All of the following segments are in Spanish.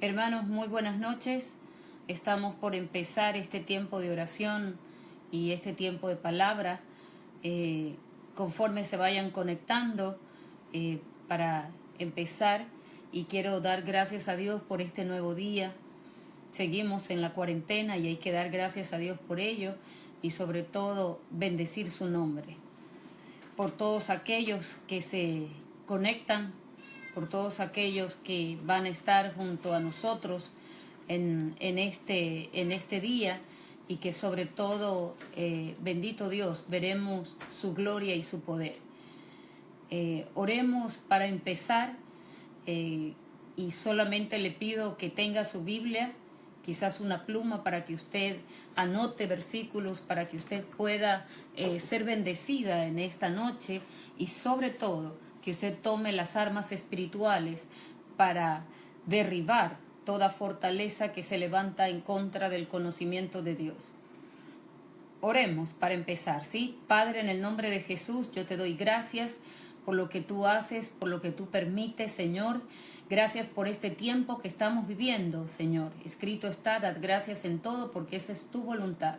Hermanos, muy buenas noches. Estamos por empezar este tiempo de oración y este tiempo de palabra. Conforme se vayan conectando para empezar, y quiero dar gracias a Dios por este nuevo día. Seguimos en la cuarentena y hay que dar gracias a Dios por ello y sobre todo bendecir su nombre. Por todos aquellos que se conectan, por todos aquellos que van a estar junto a nosotros en este día, y que sobre todo, bendito Dios, veremos su gloria y su poder. Oremos para empezar, y solamente le pido que tenga su Biblia, quizás una pluma para que usted anote versículos, para que usted pueda ser bendecida en esta noche, y sobre todo que usted tome las armas espirituales para derribar toda fortaleza que se levanta en contra del conocimiento de Dios. Oremos para empezar, ¿sí? Padre, en el nombre de Jesús, yo te doy gracias por lo que tú haces, por lo que tú permites, Señor. Gracias por este tiempo que estamos viviendo, Señor. Escrito está, dad gracias en todo, porque esa es tu voluntad,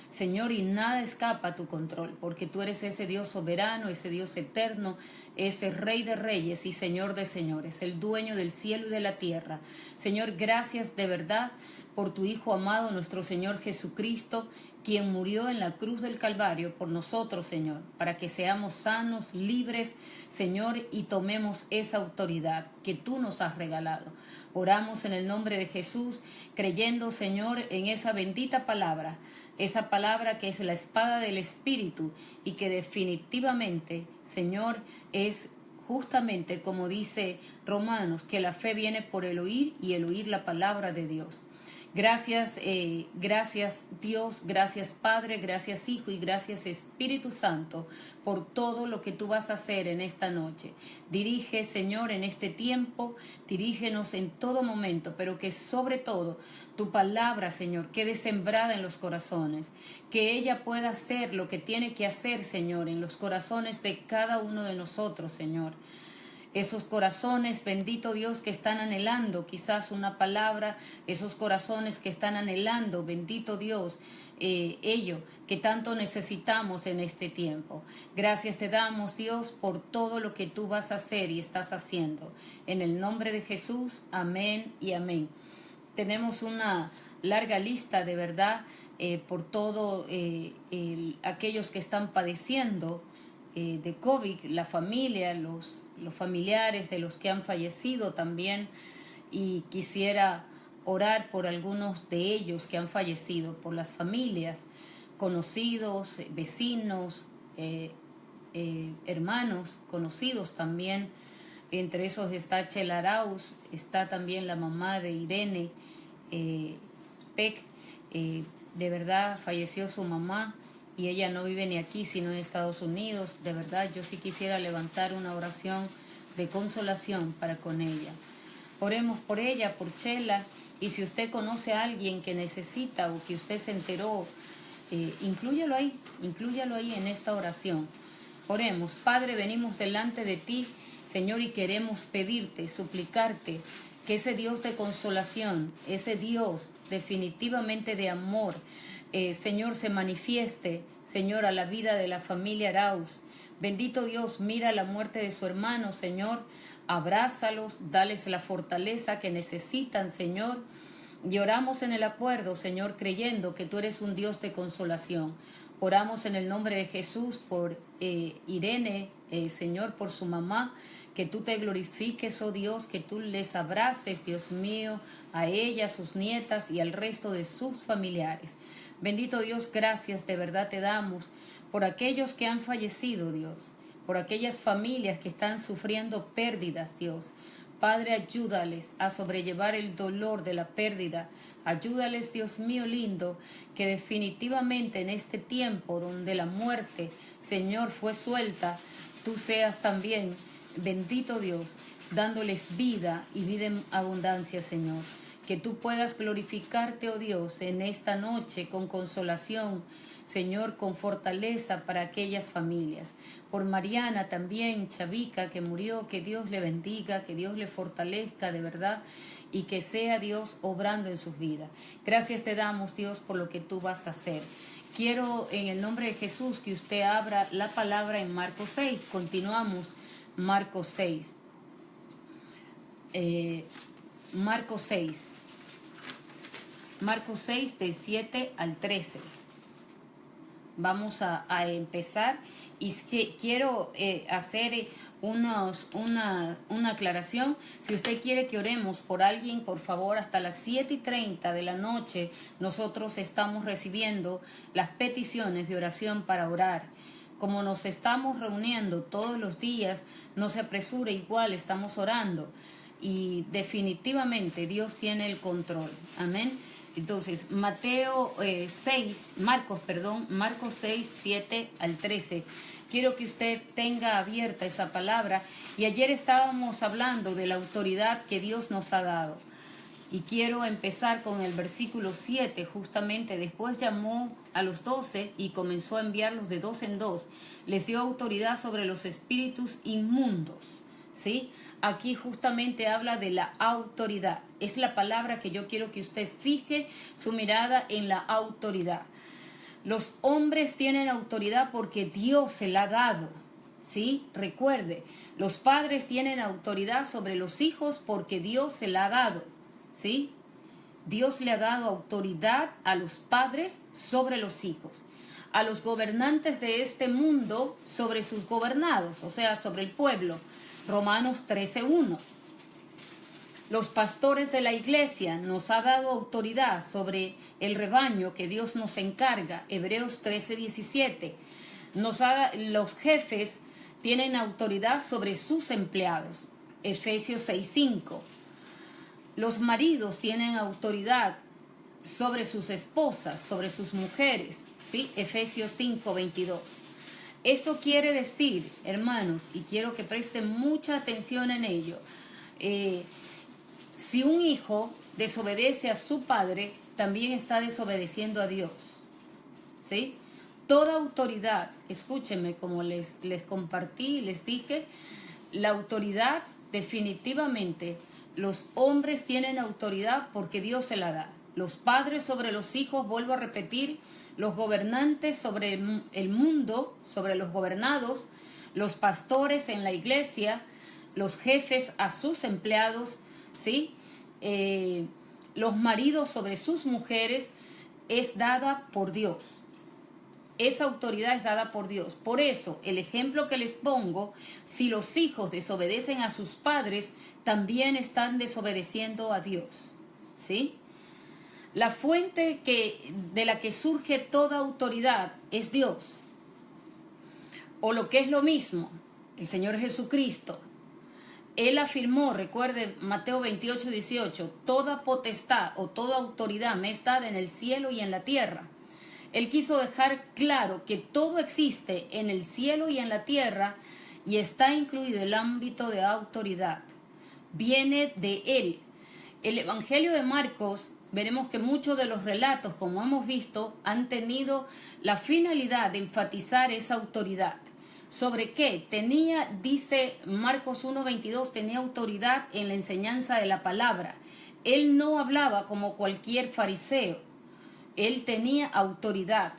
Señor, y nada escapa a tu control, porque tú eres ese Dios soberano, ese Dios eterno, ese Rey de reyes y Señor de señores, el dueño del cielo y de la tierra. Señor, gracias de verdad por tu Hijo amado, nuestro Señor Jesucristo, quien murió en la cruz del Calvario por nosotros, Señor, para que seamos sanos, libres, Señor, y tomemos esa autoridad que tú nos has regalado. Oramos en el nombre de Jesús, creyendo, Señor, en esa bendita palabra, esa palabra que es la espada del Espíritu y que definitivamente, Señor, es justamente como dice Romanos, que la fe viene por el oír y el oír la palabra de Dios. Gracias, gracias Dios, gracias Padre, gracias Hijo y gracias Espíritu Santo por todo lo que tú vas a hacer en esta noche. Dirige, Señor, en este tiempo, dirígenos en todo momento, pero que sobre todo tu palabra, Señor, quede sembrada en los corazones, que ella pueda hacer lo que tiene que hacer, Señor, en los corazones de cada uno de nosotros, Señor. Esos corazones, bendito Dios, que están anhelando quizás una palabra, esos corazones que están anhelando, bendito Dios, ello que tanto necesitamos en este tiempo. Gracias te damos, Dios, por todo lo que tú vas a hacer y estás haciendo. En el nombre de Jesús, amén y amén. Tenemos una larga lista, de verdad, por todo aquellos que están padeciendo de COVID, la familia, los familiares de los que han fallecido también, y quisiera orar por algunos de ellos que han fallecido, por las familias, conocidos, vecinos, hermanos, conocidos también. Entre esos está Chela Arauz, está también la mamá de Irene Peck. De verdad falleció su mamá y ella no vive ni aquí sino en Estados Unidos. De verdad yo sí quisiera levantar una oración de consolación para con ella. Oremos por ella, por Chela, y si usted conoce a alguien que necesita o que usted se enteró, inclúyalo ahí en esta oración. Oremos. Padre, venimos delante de ti, Señor, y queremos pedirte, suplicarte, que ese Dios de consolación, ese Dios definitivamente de amor, Señor, se manifieste, Señor, a la vida de la familia Arauz. Bendito Dios, mira la muerte de su hermano, Señor, abrázalos, dales la fortaleza que necesitan, Señor. Y oramos en el acuerdo, Señor, creyendo que tú eres un Dios de consolación. Oramos en el nombre de Jesús por Irene, Señor, por su mamá, que tú te glorifiques, oh Dios, que tú les abraces, Dios mío, a ella, a sus nietas y al resto de sus familiares. Bendito Dios, gracias de verdad te damos por aquellos que han fallecido, Dios, por aquellas familias que están sufriendo pérdidas, Dios. Padre, ayúdales a sobrellevar el dolor de la pérdida. Ayúdales, Dios mío lindo, que definitivamente en este tiempo donde la muerte, Señor, fue suelta, tú seas también, bendito Dios, dándoles vida y vida en abundancia, Señor. Que tú puedas glorificarte, oh Dios, en esta noche con consolación, Señor, con fortaleza para aquellas familias. Por Mariana también, Chavica, que murió, que Dios le bendiga, que Dios le fortalezca de verdad y que sea Dios obrando en sus vidas. Gracias te damos, Dios, por lo que tú vas a hacer. Quiero en el nombre de Jesús que usted abra la palabra en Marcos 6. Continuamos Marcos 6. Marcos 6. Marcos 6 del 7 al 13. Vamos a empezar y quiero hacer una aclaración. Si usted quiere que oremos por alguien, por favor, hasta las 7:30 de la noche nosotros estamos recibiendo las peticiones de oración para orar. Como nos estamos reuniendo todos los días, no se apresure, igual estamos orando y definitivamente Dios tiene el control. Amén. Entonces, Marcos 6, 7 al 13. Quiero que usted tenga abierta esa palabra. Y ayer estábamos hablando de la autoridad que Dios nos ha dado. Y quiero empezar con el versículo 7, justamente. Después llamó a los 12 y comenzó a enviarlos de 2 en 2. Les dio autoridad sobre los espíritus inmundos, ¿sí? Aquí justamente habla de la autoridad. Es la palabra que yo quiero que usted fije su mirada en la autoridad. Los hombres tienen autoridad porque Dios se la ha dado, ¿sí? Recuerde, los padres tienen autoridad sobre los hijos porque Dios se la ha dado, ¿sí? Dios le ha dado autoridad a los padres sobre los hijos, a los gobernantes de este mundo sobre sus gobernados, o sea, sobre el pueblo. Romanos 13:1. Los pastores de la iglesia nos ha dado autoridad sobre el rebaño que Dios nos encarga. Hebreos 13:17. Los jefes tienen autoridad sobre sus empleados. Efesios 6:5. Los maridos tienen autoridad sobre sus esposas, sobre sus mujeres, ¿sí? Efesios 5:22. Esto quiere decir, hermanos, y quiero que presten mucha atención en ello, si un hijo desobedece a su padre, también está desobedeciendo a Dios, ¿sí? Toda autoridad, escúchenme, como les compartí y les dije, la autoridad definitivamente, los hombres tienen autoridad porque Dios se la da. Los padres sobre los hijos, vuelvo a repetir, los gobernantes sobre el mundo, sobre los gobernados, los pastores en la iglesia, los jefes a sus empleados, ¿sí? Los maridos sobre sus mujeres, es dada por Dios. Esa autoridad es dada por Dios. Por eso, el ejemplo que les pongo, si los hijos desobedecen a sus padres, también están desobedeciendo a Dios, ¿sí? La fuente de la que surge toda autoridad es Dios. O lo que es lo mismo, el Señor Jesucristo. Él afirmó, recuerde Mateo 28:18, toda potestad o toda autoridad me es dada en el cielo y en la tierra. Él quiso dejar claro que todo existe en el cielo y en la tierra y está incluido el ámbito de autoridad. Viene de Él. El Evangelio de Marcos, veremos que muchos de los relatos, como hemos visto, han tenido la finalidad de enfatizar esa autoridad. ¿Sobre qué? Dice Marcos 1:22, tenía autoridad en la enseñanza de la palabra. Él no hablaba como cualquier fariseo. Él tenía autoridad.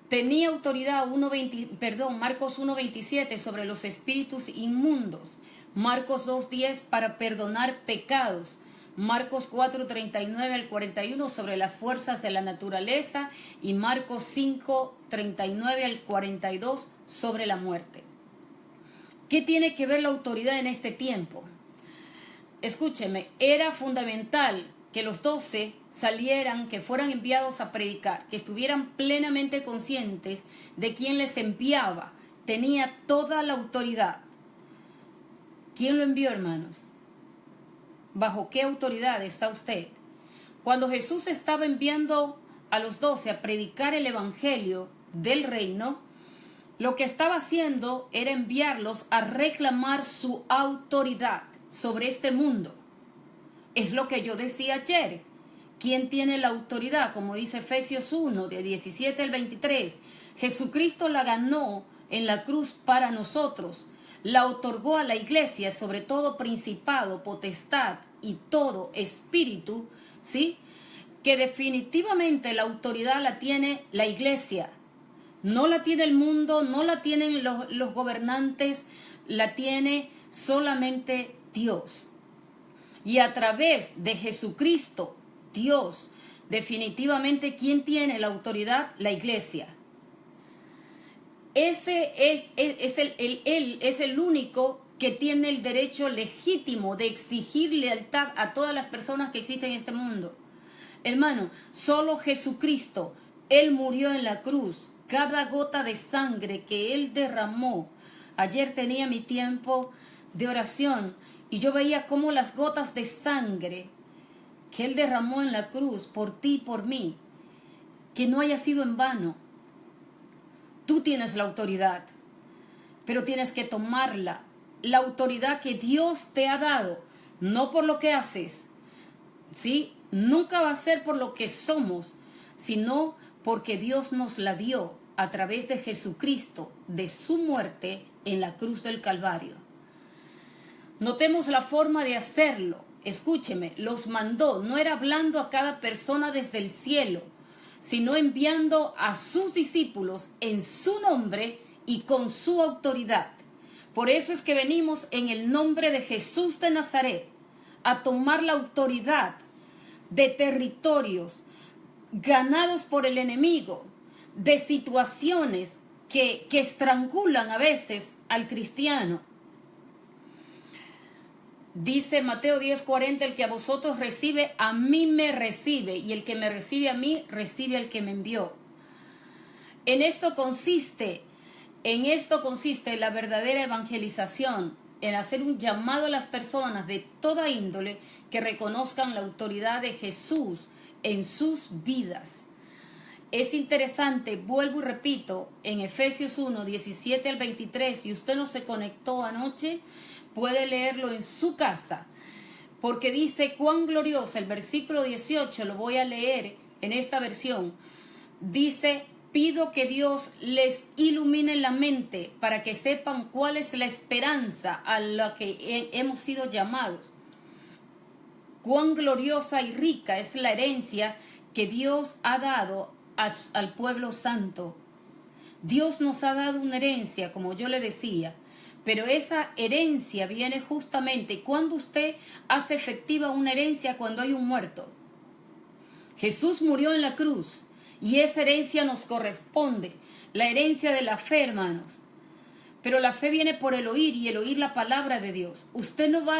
Tenía autoridad, Marcos 1:27 sobre los espíritus inmundos. Marcos 2:10 para perdonar pecados. Marcos 4:39 al 41 sobre las fuerzas de la naturaleza y Marcos 5:39 al 42 sobre la muerte. ¿Qué tiene que ver la autoridad en este tiempo? Escúcheme, era fundamental que los 12 salieran, que fueran enviados a predicar, que estuvieran plenamente conscientes de quién les enviaba. Tenía toda la autoridad. ¿Quién lo envió, hermanos? ¿Bajo qué autoridad está usted? Cuando Jesús estaba enviando a los 12 a predicar el evangelio del reino, lo que estaba haciendo era enviarlos a reclamar su autoridad sobre este mundo. Es lo que yo decía ayer. ¿Quién tiene la autoridad? Como dice Efesios 1, de 17 al 23. Jesucristo la ganó en la cruz para nosotros. la otorgó a la iglesia, sobre todo principado, potestad y todo espíritu, ¿sí? Que definitivamente la autoridad la tiene la iglesia. No la tiene el mundo, no la tienen los gobernantes, la tiene solamente Dios. Y a través de Jesucristo, Dios, definitivamente, ¿quién tiene la autoridad? La iglesia. Él es el único que tiene el derecho legítimo de exigir lealtad a todas las personas que existen en este mundo. Hermano, solo Jesucristo, Él murió en la cruz. Cada gota de sangre que Él derramó. Ayer tenía mi tiempo de oración y yo veía cómo las gotas de sangre que Él derramó en la cruz por ti y por mí, que no haya sido en vano. Tú tienes la autoridad, pero tienes que tomarla. La autoridad que Dios te ha dado, no por lo que haces, ¿sí? Nunca va a ser por lo que somos, sino porque Dios nos la dio a través de Jesucristo, de su muerte en la cruz del Calvario. Notemos la forma de hacerlo. Escúcheme, los mandó, no era hablando a cada persona desde el cielo, sino enviando a sus discípulos en su nombre y con su autoridad. Por eso es que venimos en el nombre de Jesús de Nazaret a tomar la autoridad de territorios ganados por el enemigo, de situaciones que estrangulan a veces al cristiano. Dice Mateo 10:40, el que a vosotros recibe, a mí me recibe, y el que me recibe a mí, recibe al que me envió. En esto consiste la verdadera evangelización, en hacer un llamado a las personas de toda índole que reconozcan la autoridad de Jesús en sus vidas. Es interesante, vuelvo y repito, en Efesios 1, 17 al 23, si usted no se conectó anoche, puede leerlo en su casa, porque dice cuán gloriosa, el versículo 18, lo voy a leer en esta versión, dice: pido que Dios les ilumine la mente para que sepan cuál es la esperanza a la que hemos sido llamados. Cuán gloriosa y rica es la herencia que Dios ha dado al pueblo santo. Dios nos ha dado una herencia, como yo le decía, pero esa herencia viene justamente cuando usted hace efectiva una herencia cuando hay un muerto. Jesús murió en la cruz y esa herencia nos corresponde, la herencia de la fe, hermanos. Pero la fe viene por el oír y el oír la palabra de Dios. Usted no va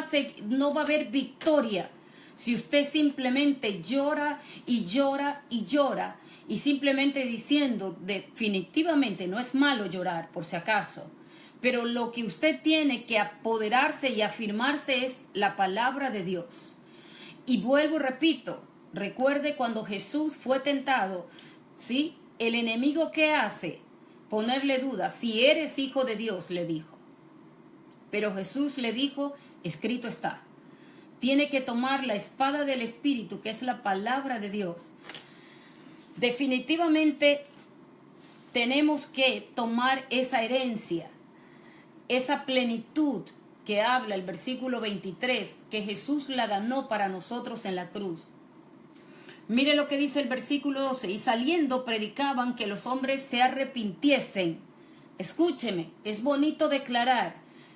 a ver victoria si usted simplemente llora y llora y llora y simplemente diciendo, definitivamente no es malo llorar, por si acaso, pero lo que usted tiene que apoderarse y afirmarse es la palabra de Dios. Y vuelvo y repito, recuerde cuando Jesús fue tentado, ¿sí? El enemigo, ¿qué hace? Ponerle duda. Si eres hijo de Dios, le dijo. Pero Jesús le dijo, escrito está. Tiene que tomar la espada del Espíritu, que es la palabra de Dios. Definitivamente tenemos que tomar esa herencia, esa plenitud que habla el versículo 23, que Jesús la ganó para nosotros en la cruz. Mire lo que dice el versículo 12, y saliendo predicaban que los hombres se arrepintiesen. Escúcheme, es bonito declarar,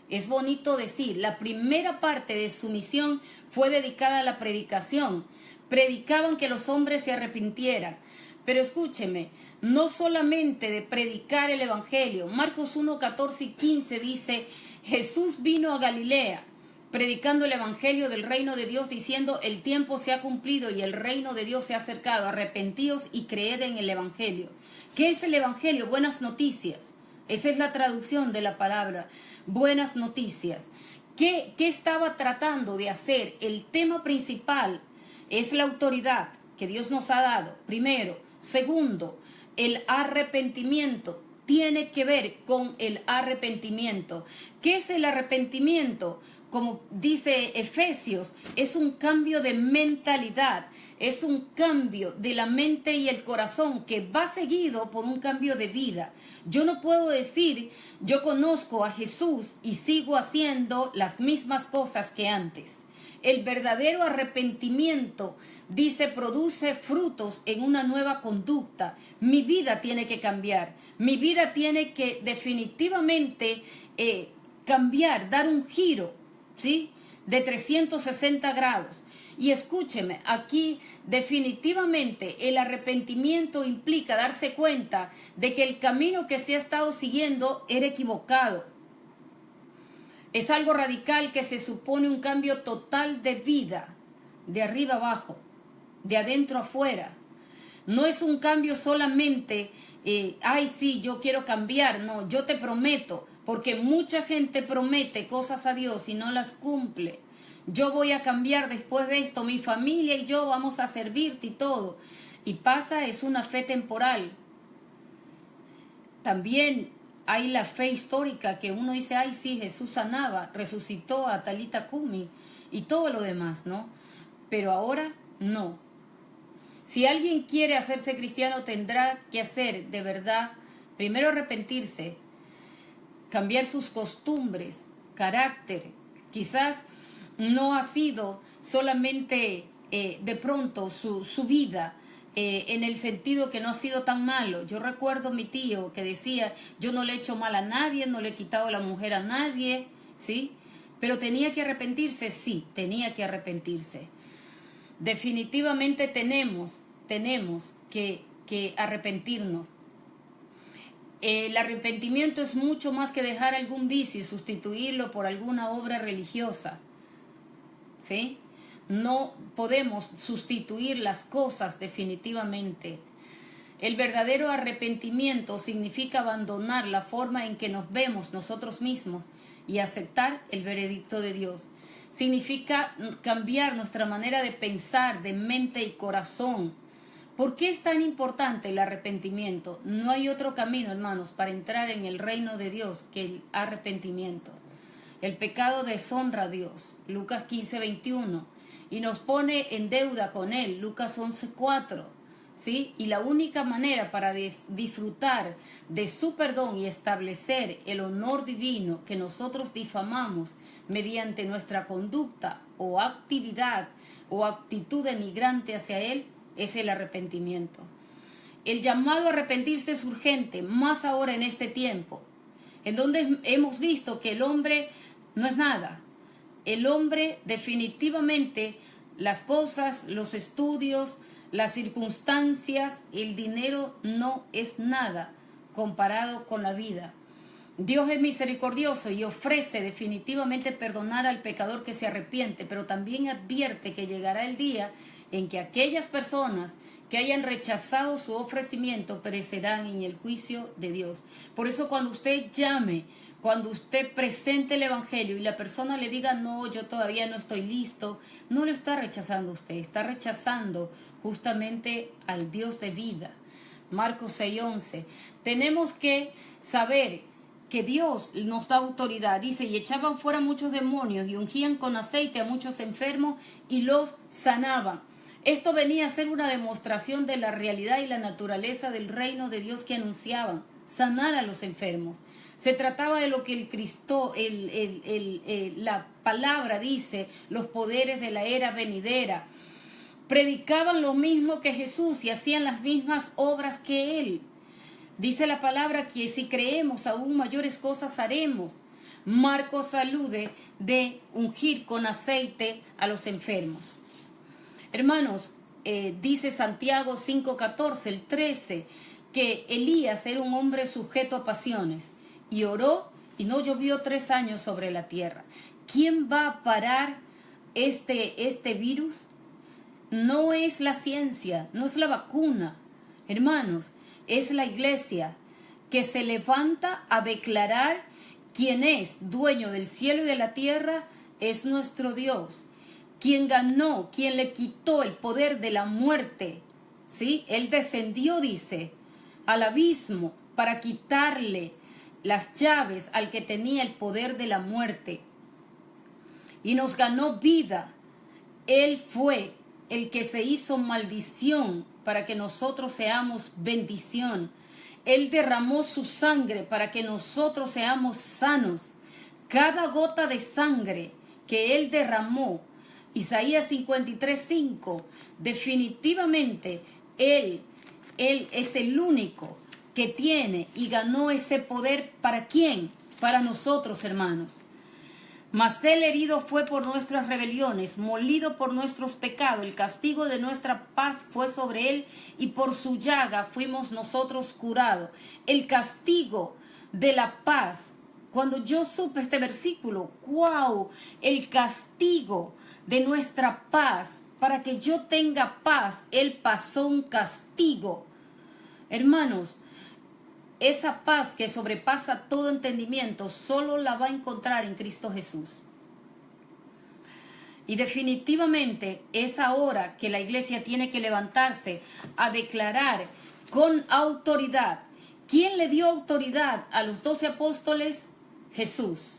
es bonito decir, la primera parte de su misión fue dedicada a la predicación. Predicaban que los hombres se arrepintieran. Pero escúcheme, no solamente de predicar el evangelio. Marcos 1, 14 y 15 dice, Jesús vino a Galilea, predicando el evangelio del reino de Dios, diciendo, el tiempo se ha cumplido y el reino de Dios se ha acercado. Arrepentíos y creed en el evangelio. ¿Qué es el evangelio? Buenas noticias. Esa es la traducción de la palabra. Buenas noticias. ¿Qué estaba tratando de hacer? El tema principal es la autoridad que Dios nos ha dado, primero. Segundo, el arrepentimiento. Tiene que ver con el arrepentimiento. ¿Qué es el arrepentimiento? Como dice Efesios, es un cambio de mentalidad, es un cambio de la mente y el corazón que va seguido por un cambio de vida. Yo no puedo decir, yo conozco a Jesús y sigo haciendo las mismas cosas que antes. El verdadero arrepentimiento, dice, produce frutos en una nueva conducta. Mi vida tiene que cambiar. Mi vida tiene que definitivamente cambiar, dar un giro, ¿sí?, de 360 grados. Y escúcheme, aquí definitivamente el arrepentimiento implica darse cuenta de que el camino que se ha estado siguiendo era equivocado. Es algo radical que se supone un cambio total de vida, de arriba abajo, de adentro afuera. No es un cambio solamente, ay sí, yo quiero cambiar. No, yo te prometo, porque mucha gente promete cosas a Dios y no las cumple. Yo voy a cambiar después de esto, mi familia y yo vamos a servirte y todo. Y pasa, es una fe temporal. También hay la fe histórica que uno dice, ay sí, Jesús sanaba, resucitó a Talita Kumi y todo lo demás, ¿no? Pero ahora no. Si alguien quiere hacerse cristiano, tendrá que hacer de verdad, primero arrepentirse, cambiar sus costumbres, carácter. Quizás no ha sido solamente de pronto su vida, en el sentido que no ha sido tan malo. Yo recuerdo a mi tío que decía, yo no le he hecho mal a nadie, no le he quitado la mujer a nadie, ¿sí? Pero tenía que arrepentirse, sí, tenía que arrepentirse. Definitivamente tenemos que arrepentirnos. El arrepentimiento es mucho más que dejar algún vicio y sustituirlo por alguna obra religiosa, ¿sí? No podemos sustituir las cosas definitivamente. El verdadero arrepentimiento significa abandonar la forma en que nos vemos nosotros mismos y aceptar el veredicto de Dios. Significa cambiar nuestra manera de pensar, de mente y corazón. ¿Por qué es tan importante el arrepentimiento? No hay otro camino, hermanos, para entrar en el reino de Dios que el arrepentimiento. El pecado deshonra a Dios, Lucas 15:21, y nos pone en deuda con Él, Lucas 11:4, ¿sí? Y la única manera para disfrutar de su perdón y establecer el honor divino que nosotros difamamos mediante nuestra conducta o actividad o actitud denigrante hacia Él, es el arrepentimiento. El llamado a arrepentirse es urgente, más ahora en este tiempo, en donde hemos visto que el hombre no es nada. El hombre definitivamente, las cosas, los estudios, las circunstancias, el dinero no es nada comparado con la vida. Dios es misericordioso y ofrece definitivamente perdonar al pecador que se arrepiente, pero también advierte que llegará el día en que aquellas personas que hayan rechazado su ofrecimiento perecerán en el juicio de Dios. Por eso cuando usted llame, cuando usted presente el evangelio y la persona le diga, no, yo todavía no estoy listo, no lo está rechazando usted, está rechazando justamente al Dios de vida. Marcos 6:11. Tenemos que saber que Dios nos da autoridad. Dice, y echaban fuera muchos demonios y ungían con aceite a muchos enfermos y los sanaban. Esto venía a ser una demostración de la realidad y la naturaleza del reino de Dios que anunciaban, sanar a los enfermos. Se trataba de lo que el Cristo, la palabra dice, los poderes de la era venidera. Predicaban lo mismo que Jesús y hacían las mismas obras que Él. Dice la palabra que si creemos aún mayores cosas haremos. Marcos alude de ungir con aceite a los enfermos. Hermanos, dice Santiago 5:14, el 13, que Elías era un hombre sujeto a pasiones y oró y no llovió 3 años sobre la tierra. ¿Quién va a parar este virus? No es la ciencia, no es la vacuna, hermanos, es la iglesia que se levanta a declarar quién es dueño del cielo y de la tierra, es nuestro Dios. Quien ganó, quien le quitó el poder de la muerte, ¿sí? Él descendió, dice, al abismo para quitarle las llaves al que tenía el poder de la muerte. Y nos ganó vida. Él fue el que se hizo maldición para que nosotros seamos bendición. Él derramó su sangre para que nosotros seamos sanos. Cada gota de sangre que Él derramó, Isaías 53:5, definitivamente Él es el único que tiene y ganó ese poder. ¿Para quién? Para nosotros, hermanos. Mas Él herido fue por nuestras rebeliones, molido por nuestros pecados. El castigo de nuestra paz fue sobre Él, y por su llaga fuimos nosotros curados. El castigo de la paz. Cuando yo supe este versículo, ¡wow! El castigo de nuestra paz. Para que yo tenga paz, Él pasó un castigo. Hermanos, esa paz que sobrepasa todo entendimiento solo la va a encontrar en Cristo Jesús. Y definitivamente es ahora que la iglesia tiene que levantarse a declarar con autoridad. ¿Quién le dio autoridad a los 12 apóstoles? Jesús.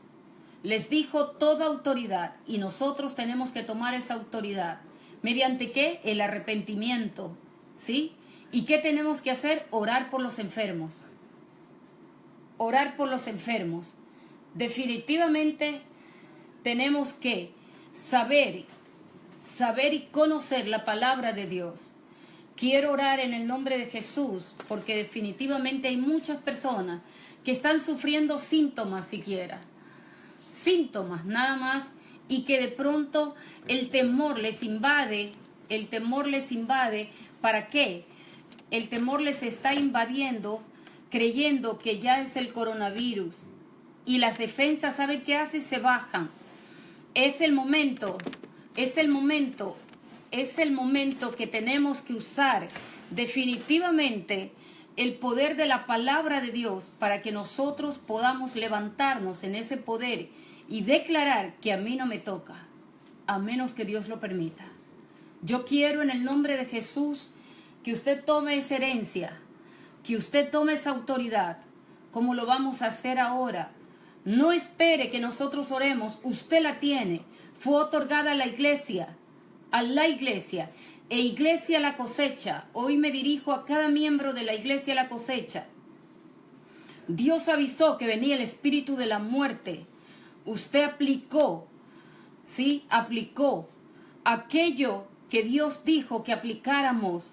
Les dijo toda autoridad, y nosotros tenemos que tomar esa autoridad. ¿Mediante qué? El arrepentimiento, ¿sí? ¿Y qué tenemos que hacer? Orar por los enfermos. Orar por los enfermos. Definitivamente tenemos que saber y conocer la palabra de Dios. Quiero orar en el nombre de Jesús, porque definitivamente hay muchas personas que están sufriendo síntomas siquiera. Síntomas nada más, y que de pronto el temor les invade. ¿Para qué? El temor les está invadiendo creyendo que ya es el coronavirus, y las defensas, ¿saben qué hace? Se bajan. Es el momento que tenemos que usar definitivamente el poder de la palabra de Dios para que nosotros podamos levantarnos en ese poder y declarar que a mí no me toca, a menos que Dios lo permita. Yo quiero en el nombre de Jesús que usted tome esa herencia, que usted tome esa autoridad, como lo vamos a hacer ahora. No espere que nosotros oremos, usted la tiene. Fue otorgada a la iglesia, e Iglesia La Cosecha. Hoy me dirijo a cada miembro de la Iglesia La Cosecha. Dios avisó que venía el espíritu de la muerte. Usted aplicó, ¿sí? Aplicó aquello que Dios dijo que aplicáramos.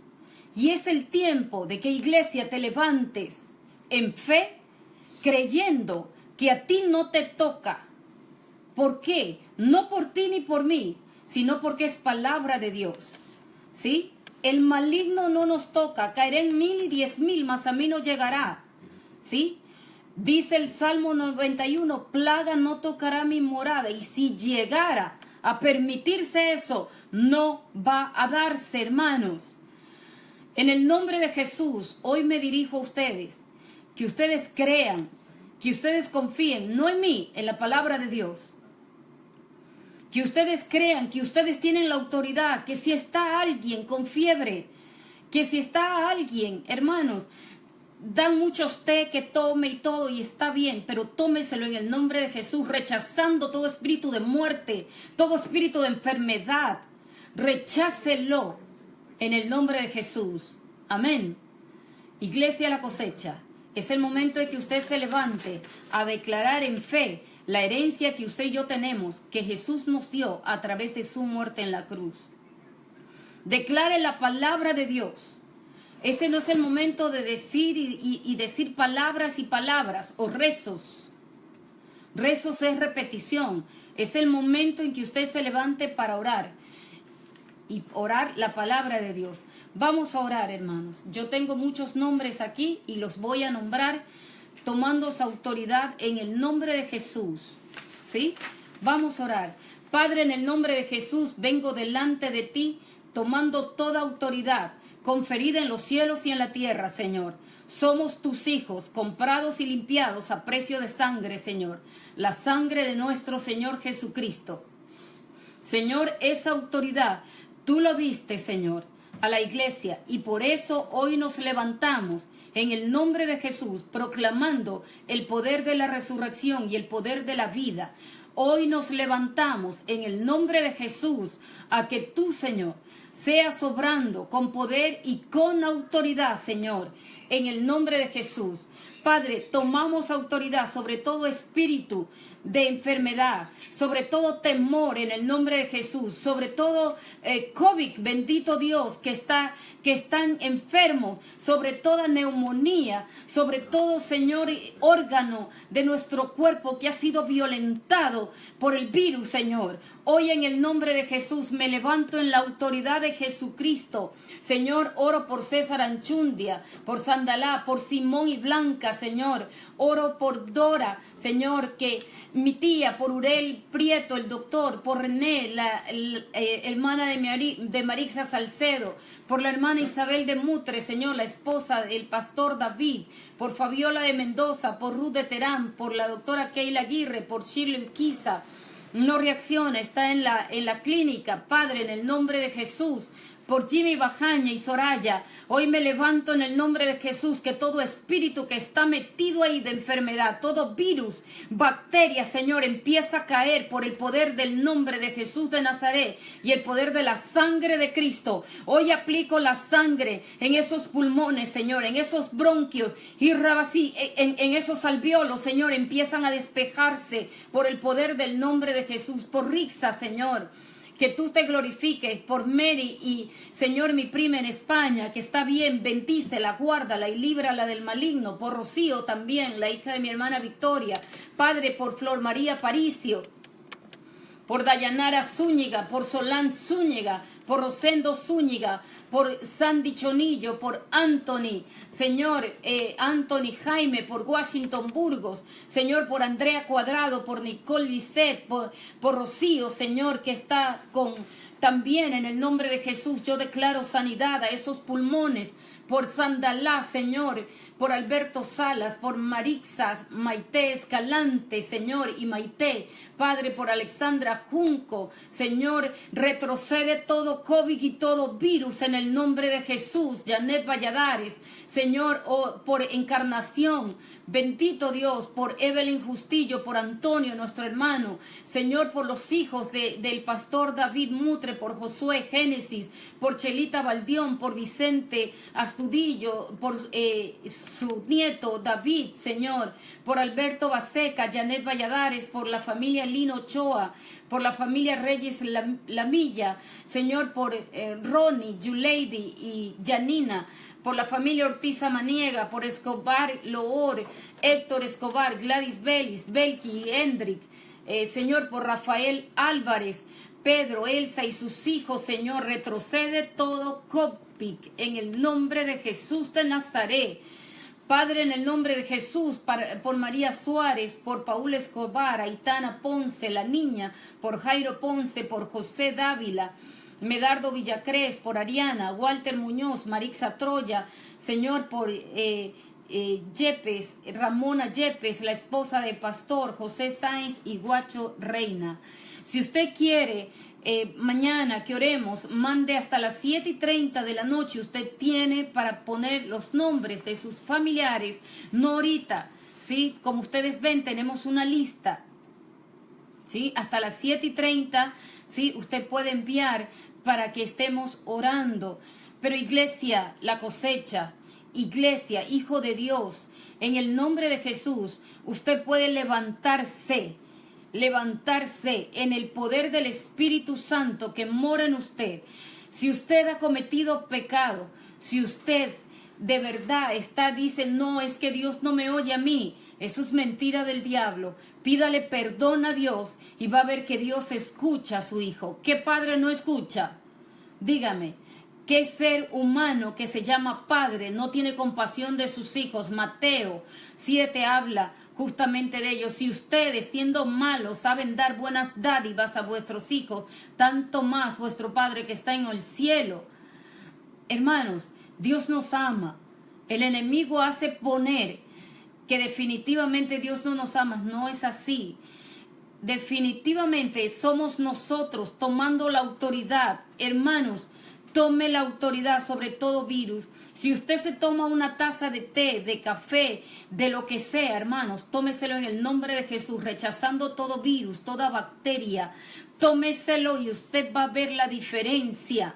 Y es el tiempo de que, iglesia, te levantes en fe, creyendo que a ti no te toca. ¿Por qué? No por ti ni por mí, sino porque es palabra de Dios. ¿Sí? El maligno no nos toca. Caerá en 1000 y 10,000, mas a mí no llegará. ¿Sí? Dice el Salmo 91, plaga no tocará mi morada. Y si llegara a permitirse eso, no va a darse, hermanos. En el nombre de Jesús, hoy me dirijo a ustedes, que ustedes crean, que ustedes confíen, no en mí, en la palabra de Dios. Que ustedes crean que ustedes tienen la autoridad, que si está alguien con fiebre, que si está alguien, hermanos, dan muchos té que tome y todo, y está bien, pero tómeselo en el nombre de Jesús, rechazando todo espíritu de muerte, todo espíritu de enfermedad. Rechácelo en el nombre de Jesús. Amén. Iglesia La Cosecha, es el momento de que usted se levante a declarar en fe la herencia que usted y yo tenemos, que Jesús nos dio a través de su muerte en la cruz. Declare la palabra de Dios. Ese no es el momento de decir y decir palabras y palabras o rezos. Rezos es repetición. Es el momento en que usted se levante para orar. Y orar la palabra de Dios. Vamos a orar, hermanos. Yo tengo muchos nombres aquí y los voy a nombrar tomando su autoridad en el nombre de Jesús. ¿Sí? Vamos a orar. Padre, en el nombre de Jesús, vengo delante de ti tomando toda autoridad conferida en los cielos y en la tierra, Señor. Somos tus hijos, comprados y limpiados a precio de sangre, Señor. La sangre de nuestro Señor Jesucristo. Señor, esa autoridad tú lo diste, Señor, a la iglesia, y por eso hoy nos levantamos en el nombre de Jesús, proclamando el poder de la resurrección y el poder de la vida. Hoy nos levantamos en el nombre de Jesús a que tú, Señor, seas obrando con poder y con autoridad, Señor, en el nombre de Jesús. Padre, tomamos autoridad sobre todo espíritu de enfermedad, sobre todo temor en el nombre de Jesús, sobre todo COVID, bendito Dios, que están enfermos, sobre toda neumonía, sobre todo, Señor, órgano de nuestro cuerpo que ha sido violentado por el virus, Señor. Hoy en el nombre de Jesús me levanto en la autoridad de Jesucristo. Señor, oro por César Anchundia, por Sandalá, por Simón y Blanca, Señor. Oro por Dora, Señor, que mi tía, por Urel Prieto, el doctor, por René, la hermana de Marixa Salcedo, por la hermana Isabel de Mutre, Señor, la esposa del pastor David, por Fabiola de Mendoza, por Ruth de Terán, por la doctora Keila Aguirre, por Shirley Quiza. No reacciona, está en la clínica. Padre, en el nombre de Jesús, por Jimmy Bajaña y Soraya, hoy me levanto en el nombre de Jesús, que todo espíritu que está metido ahí de enfermedad, todo virus, bacteria, Señor, empieza a caer por el poder del nombre de Jesús de Nazaret y el poder de la sangre de Cristo. Hoy aplico la sangre en esos pulmones, Señor, en eesos bronquios y en esos alvéolos, Señor, empiezan a despejarse por el poder del nombre de Jesús. Por Rixa, Señor, que tú te glorifiques. Por Mary y, Señor, mi prima en España, que está bien, bendícela, guárdala y líbrala del maligno. Por Rocío también, la hija de mi hermana Victoria. Padre, por Flor María Paricio, por Dayanara Zúñiga, por Solán Zúñiga, por Rosendo Zúñiga, por Sandy Chonillo, por Anthony, Señor, Anthony Jaime, por Washington Burgos, Señor, por Andrea Cuadrado, por Nicole Lisset, por Rocío, Señor, que está también en el nombre de Jesús. Yo declaro sanidad a esos pulmones, por Sandalá, Señor, por Alberto Salas, por Marixas, Maite Escalante, Señor, y Maite, Padre, por Alexandra Junco, Señor, retrocede todo COVID y todo virus en el nombre de Jesús. Janet Valladares, Señor, por Encarnación, bendito Dios, por Evelyn Justillo, por Antonio, nuestro hermano, Señor, por los hijos del pastor David Mutre, por Josué Génesis, por Chelita Baldión, por Vicente Astudillo, por su nieto David, Señor, por Alberto Baseca, Janet Valladares, por la familia Lino Ochoa, por la familia Reyes Lamilla, Señor, por Ronnie, Yuleidi y Janina, por la familia Ortiz Amaniega, por Escobar Loor, Héctor Escobar, Gladys Belis, Belki y Hendrik, Señor, por Rafael Álvarez, Pedro, Elsa y sus hijos, Señor, retrocede todo COVID en el nombre de Jesús de Nazaret. Padre, en el nombre de Jesús, por María Suárez, por Paul Escobar, Aitana Ponce, la niña, por Jairo Ponce, por José Dávila, Medardo Villacrés, por Ariana, Walter Muñoz, Marixa Troya, Señor, por Yepes, Ramona Yepes, la esposa de pastor, José Sáenz y Guacho Reina. Si usted quiere mañana que oremos, mande hasta las 7:30 de la noche. Usted tiene para poner los nombres de sus familiares, no ahorita, ¿sí? Como ustedes ven, tenemos una lista, ¿sí? Hasta las 7:30, ¿sí? Usted puede enviar para que estemos orando. Pero iglesia, la cosecha, iglesia, hijo de Dios, en el nombre de Jesús, usted puede levantarse en el poder del Espíritu Santo que mora en usted. Si usted ha cometido pecado, si usted de verdad dice, no, es que Dios no me oye a mí, eso es mentira del diablo. Pídale perdón a Dios y va a ver que Dios escucha a su hijo. ¿Qué padre no escucha? Dígame, ¿qué ser humano que se llama padre no tiene compasión de sus hijos? Mateo 7 habla justamente de ellos. Si ustedes, siendo malos, saben dar buenas dádivas a vuestros hijos, tanto más vuestro Padre que está en el cielo. Hermanos, Dios nos ama. El enemigo hace poner que definitivamente Dios no nos ama. No es así. Definitivamente somos nosotros tomando la autoridad. Hermanos, tome la autoridad sobre todo virus. Si usted se toma una taza de té, de café, de lo que sea, hermanos, tómeselo en el nombre de Jesús, rechazando todo virus, toda bacteria. Tómeselo y usted va a ver la diferencia.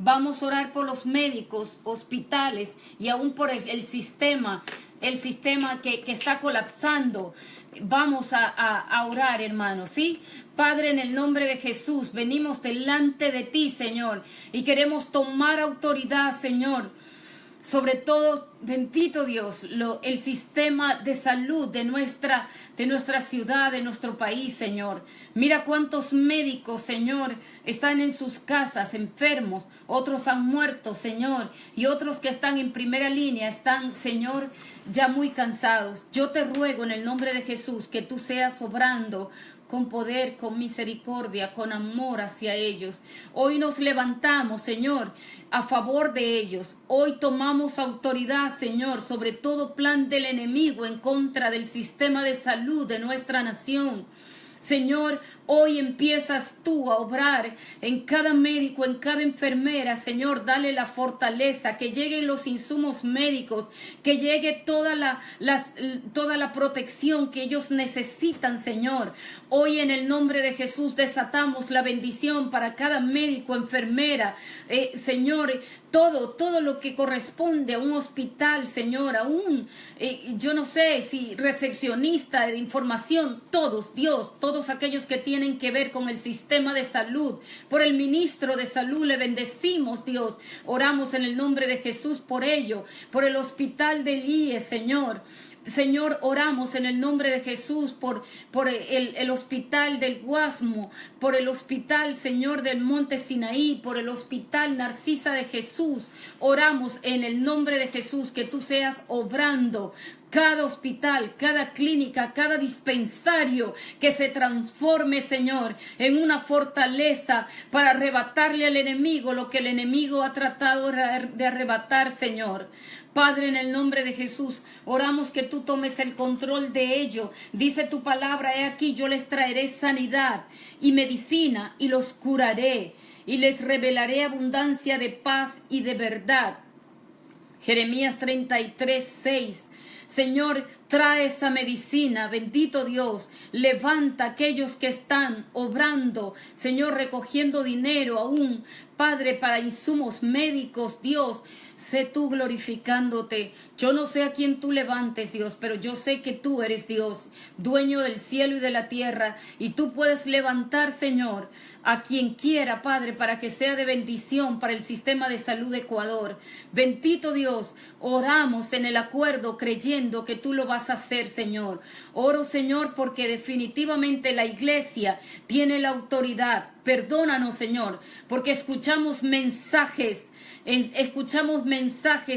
Vamos a orar por los médicos, hospitales y aún por el sistema que está colapsando. Vamos a orar, hermanos, ¿sí? Padre, en el nombre de Jesús, venimos delante de ti, Señor, y queremos tomar autoridad, Señor, sobre todo, bendito Dios, el sistema de salud de nuestra ciudad, de nuestro país, Señor. Mira cuántos médicos, Señor, están en sus casas enfermos, otros han muerto, Señor, y otros que están en primera línea están, Señor, ya muy cansados. Yo te ruego en el nombre de Jesús que tú seas obrando con poder, con misericordia, con amor hacia ellos. Hoy nos levantamos, Señor, a favor de ellos. Hoy tomamos autoridad, Señor, sobre todo plan del enemigo en contra del sistema de salud de nuestra nación. Señor, hoy empiezas tú a obrar en cada médico, en cada enfermera. Señor, dale la fortaleza, que lleguen los insumos médicos, que llegue toda la protección que ellos necesitan, Señor. Hoy en el nombre de Jesús desatamos la bendición para cada médico, enfermera, Señor, todo lo que corresponde a un hospital, Señor, a yo no sé si recepcionista de información, todos, Dios, todos aquellos que tienen que ver con el sistema de salud, por el ministro de salud, le bendecimos, Dios, oramos en el nombre de Jesús por ello, por el hospital del IE, Señor. Señor, oramos en el nombre de Jesús por el hospital del Guasmo, por el hospital, Señor, del Monte Sinaí, por el hospital Narcisa de Jesús. Oramos en el nombre de Jesús que tú seas obrando cada hospital, cada clínica, cada dispensario, que se transforme, Señor, en una fortaleza para arrebatarle al enemigo lo que el enemigo ha tratado de arrebatar, Señor. Padre, en el nombre de Jesús, oramos que tú tomes el control de ello. Dice tu palabra, he aquí, yo les traeré sanidad y medicina y los curaré y les revelaré abundancia de paz y de verdad. Jeremías 33:6. Señor, trae esa medicina, bendito Dios, levanta a aquellos que están obrando, Señor, recogiendo dinero aún, Padre, para insumos médicos, Dios, sé tú glorificándote. Yo no sé a quién tú levantes, Dios, pero yo sé que tú eres Dios, dueño del cielo y de la tierra, y tú puedes levantar, Señor, a quien quiera, Padre, para que sea de bendición para el sistema de salud de Ecuador. Bendito Dios, oramos en el acuerdo creyendo que tú lo vas a hacer, Señor. Oro, Señor, porque definitivamente la iglesia tiene la autoridad. Perdónanos, Señor, porque escuchamos mensajes,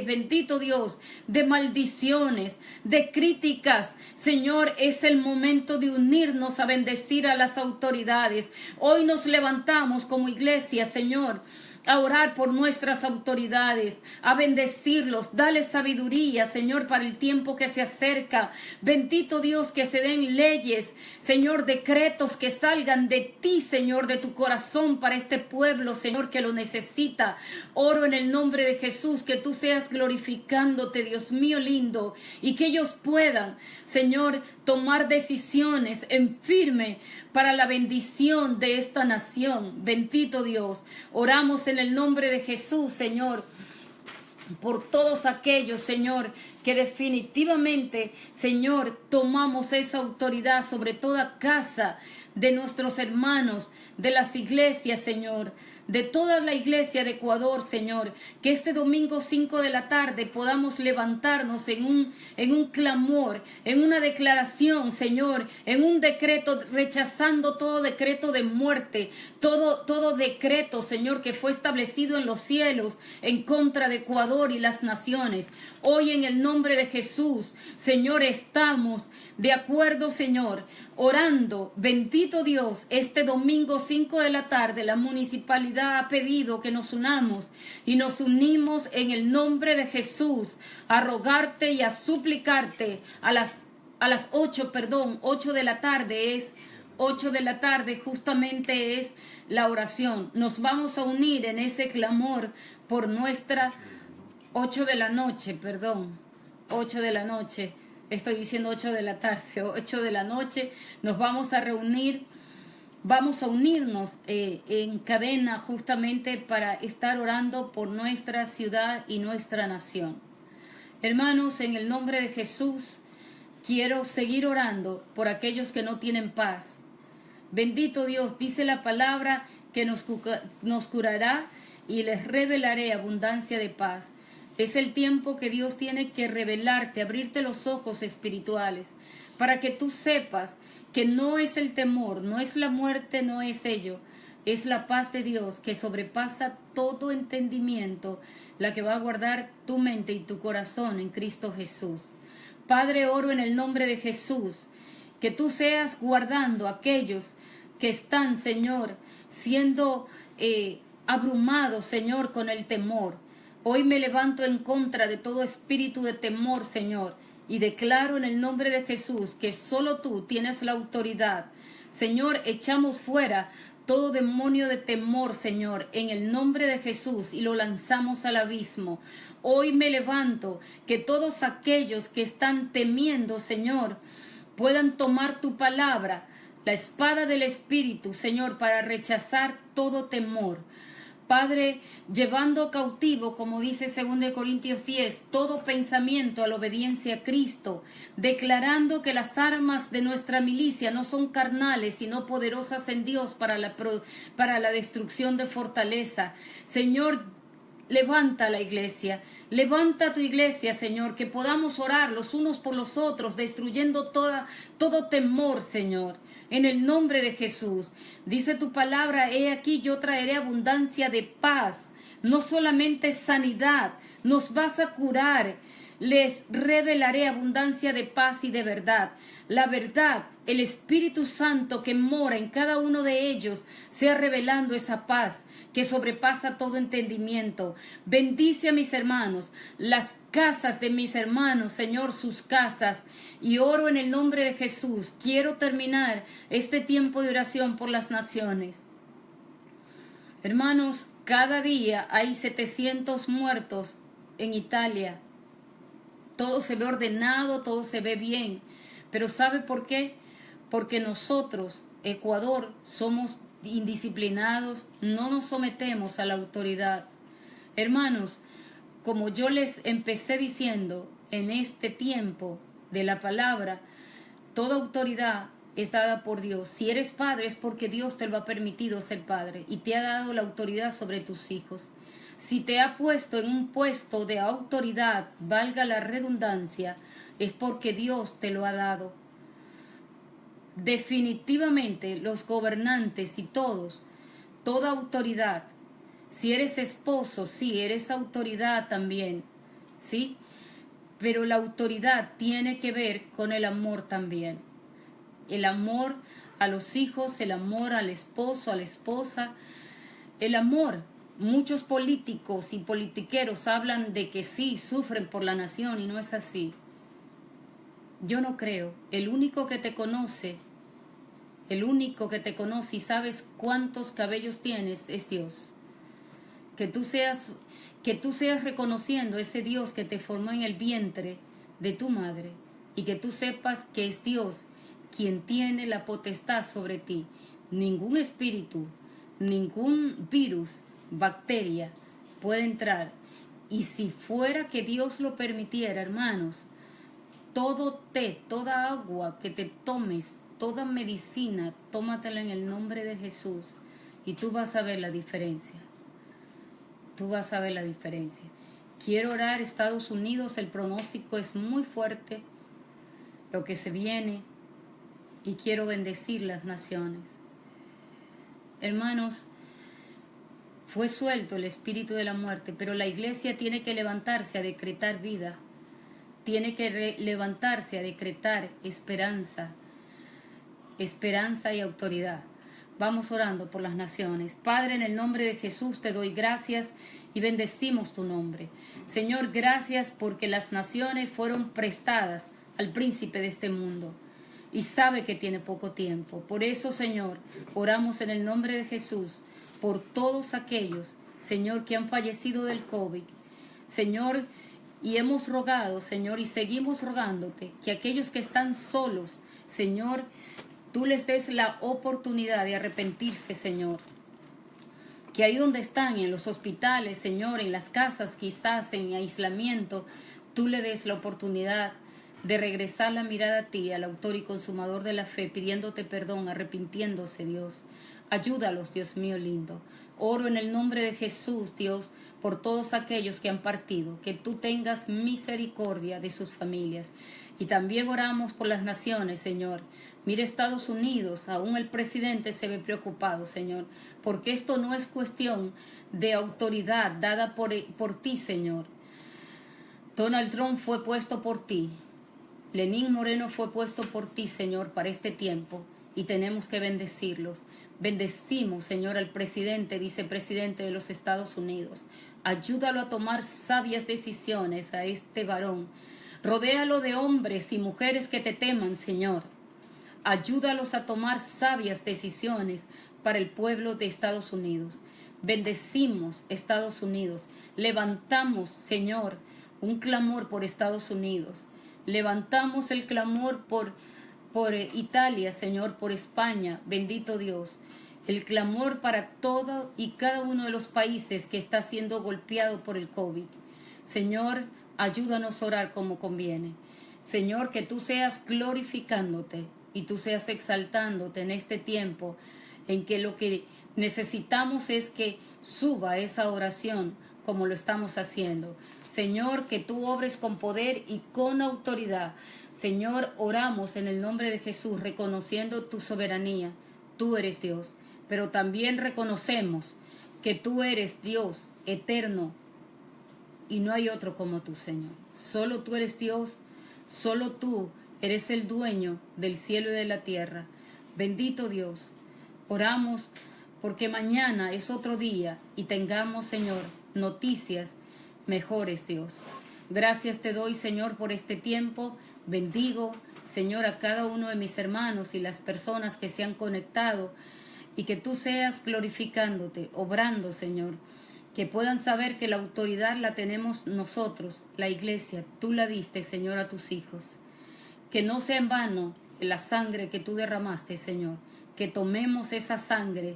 bendito Dios, de maldiciones, de críticas. Señor, es el momento de unirnos a bendecir a las autoridades. Hoy nos levantamos como iglesia, Señor, a orar por nuestras autoridades, a bendecirlos, dale sabiduría, Señor, para el tiempo que se acerca. Bendito Dios, que se den leyes, Señor, decretos que salgan de ti, Señor, de tu corazón para este pueblo, Señor, que lo necesita. Oro en el nombre de Jesús, que tú seas glorificándote, Dios mío lindo, y que ellos puedan, Señor, tomar decisiones en firme para la bendición de esta nación. Bendito Dios, oramos en el nombre de Jesús, Señor, por todos aquellos, Señor, que definitivamente, Señor, tomamos esa autoridad sobre toda casa de nuestros hermanos, de las iglesias, Señor, de toda la iglesia de Ecuador, Señor, que este domingo 5 de la tarde podamos levantarnos en un clamor, en una declaración, Señor, en un decreto, rechazando todo decreto de muerte, todo decreto, Señor, que fue establecido en los cielos en contra de Ecuador y las naciones. Hoy en el nombre de Jesús, Señor, estamos de acuerdo, Señor, orando, bendito Dios, este domingo 5 de la tarde, la municipalidad ha pedido que nos unamos y nos unimos en el nombre de Jesús a rogarte y a suplicarte a las 8 de la tarde es 8 de la tarde justamente es la oración. Nos vamos a unir en ese clamor por nuestra 8 de la noche, 8 de la noche. Estoy diciendo 8 de la tarde, 8 de la noche. Nos vamos a reunir vamos a unirnos en cadena justamente para estar orando por nuestra ciudad y nuestra nación. Hermanos, en el nombre de Jesús, quiero seguir orando por aquellos que no tienen paz. Bendito Dios, dice la palabra que nos curará y les revelaré abundancia de paz. Es el tiempo que Dios tiene que revelarte, abrirte los ojos espirituales, para que tú sepas que no es el temor, no es la muerte, no es ello. Es la paz de Dios que sobrepasa todo entendimiento, la que va a guardar tu mente y tu corazón en Cristo Jesús. Padre, oro en el nombre de Jesús, que tú seas guardando a aquellos que están, Señor, siendo abrumados, Señor, con el temor. Hoy me levanto en contra de todo espíritu de temor, Señor, y declaro en el nombre de Jesús que solo tú tienes la autoridad. Señor, echamos fuera todo demonio de temor, Señor, en el nombre de Jesús, y lo lanzamos al abismo. Hoy me levanto, que todos aquellos que están temiendo, Señor, puedan tomar tu palabra, la espada del Espíritu, Señor, para rechazar todo temor. Padre, llevando cautivo, como dice 2 Corintios 10, todo pensamiento a la obediencia a Cristo, declarando que las armas de nuestra milicia no son carnales, sino poderosas en Dios para la destrucción de fortaleza. Señor, levanta la iglesia, levanta tu iglesia, Señor, que podamos orar los unos por los otros, destruyendo todo temor, Señor. En el nombre de Jesús, dice tu palabra, he aquí yo traeré abundancia de paz, no solamente sanidad, nos vas a curar, les revelaré abundancia de paz y de verdad. La verdad, el Espíritu Santo que mora en cada uno de ellos, sea revelando esa paz que sobrepasa todo entendimiento. Bendice a mis hermanos, las casas de mis hermanos, Señor, sus casas, y oro en el nombre de Jesús. Quiero terminar este tiempo de oración por las naciones. Hermanos, cada día hay 700 muertos en Italia. Todo se ve ordenado, todo se ve bien. Pero ¿sabe por qué? Porque nosotros, Ecuador, somos indisciplinados, no nos sometemos a la autoridad. Hermanos, como yo les empecé diciendo, en este tiempo de la palabra, toda autoridad es dada por Dios. Si eres padre es porque Dios te lo ha permitido ser padre y te ha dado la autoridad sobre tus hijos. Si te ha puesto en un puesto de autoridad, valga la redundancia, es porque Dios te lo ha dado. Definitivamente los gobernantes y toda autoridad, si eres esposo, sí, eres autoridad también, ¿sí? Pero la autoridad tiene que ver con el amor también. El amor a los hijos, el amor al esposo, a la esposa, el amor. Muchos políticos y politiqueros hablan de que sí, sufren por la nación y no es así. Yo no creo. El único que te conoce y sabes cuántos cabellos tienes es Dios. Que tú seas reconociendo ese Dios que te formó en el vientre de tu madre y que tú sepas que es Dios quien tiene la potestad sobre ti. Ningún espíritu, ningún virus, bacteria puede entrar. Y si fuera que Dios lo permitiera, hermanos, todo té, toda agua que te tomes, toda medicina, tómatela en el nombre de Jesús y tú vas a ver la diferencia. Tú vas a ver la diferencia. Quiero orar. Estados Unidos, el pronóstico es muy fuerte, lo que se viene, y quiero bendecir las naciones. Hermanos, fue suelto el espíritu de la muerte, pero la iglesia tiene que levantarse a decretar vida, tiene que levantarse a decretar esperanza y autoridad. Vamos orando por las naciones. Padre, en el nombre de Jesús te doy gracias y bendecimos tu nombre. Señor, gracias porque las naciones fueron prestadas al príncipe de este mundo y sabe que tiene poco tiempo. Por eso, Señor, oramos en el nombre de Jesús por todos aquellos, Señor, que han fallecido del COVID. Señor, y hemos rogado, Señor, y seguimos rogándote que aquellos que están solos, Señor, tú les des la oportunidad de arrepentirse, Señor. Que ahí donde están, en los hospitales, Señor, en las casas, quizás en aislamiento, tú le des la oportunidad de regresar la mirada a ti, al autor y consumador de la fe, pidiéndote perdón, arrepintiéndose, Dios. Ayúdalos, Dios mío lindo. Oro en el nombre de Jesús, Dios, por todos aquellos que han partido, que tú tengas misericordia de sus familias. Y también oramos por las naciones, Señor. Mira Estados Unidos, aún el presidente se ve preocupado, Señor, porque esto no es cuestión de autoridad dada por ti, Señor. Donald Trump fue puesto por ti. Lenín Moreno fue puesto por ti, Señor, para este tiempo, y tenemos que bendecirlos. Bendecimos, Señor, al presidente, vicepresidente de los Estados Unidos. Ayúdalo a tomar sabias decisiones a este varón. Rodéalo de hombres y mujeres que te teman, Señor. Ayúdalos a tomar sabias decisiones para el pueblo de Estados Unidos. Bendecimos Estados Unidos. Levantamos, Señor, un clamor por Estados Unidos. Levantamos el clamor por Italia, Señor, por España, bendito Dios. El clamor para todo y cada uno de los países que está siendo golpeado por el COVID. Señor, ayúdanos a orar como conviene. Señor, que tú seas glorificándote y tú seas exaltándote en este tiempo en que lo que necesitamos es que suba esa oración como lo estamos haciendo. Señor, que tú obres con poder y con autoridad. Señor, oramos en el nombre de Jesús, reconociendo tu soberanía. Tú eres Dios, pero también reconocemos que tú eres Dios eterno y no hay otro como tú, Señor. Solo tú eres Dios, solo tú eres el dueño del cielo y de la tierra. Bendito Dios, oramos porque mañana es otro día y tengamos, Señor, noticias mejores, Dios. Gracias te doy, Señor, por este tiempo. Bendigo, Señor, a cada uno de mis hermanos y las personas que se han conectado y que tú seas glorificándote, obrando, Señor. Que puedan saber que la autoridad la tenemos nosotros, la iglesia. Tú la diste, Señor, a tus hijos. Que no sea en vano la sangre que tú derramaste, Señor. Que tomemos esa sangre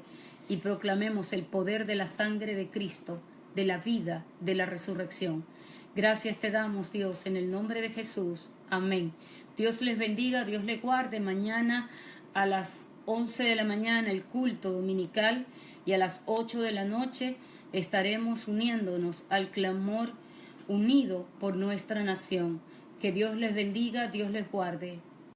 y proclamemos el poder de la sangre de Cristo, de la vida, de la resurrección. Gracias te damos, Dios, en el nombre de Jesús. Amén. Dios les bendiga, Dios les guarde. Mañana a las 11 de la mañana el culto dominical y a las 8 de la noche estaremos uniéndonos al clamor unido por nuestra nación. Que Dios les bendiga, Dios les guarde.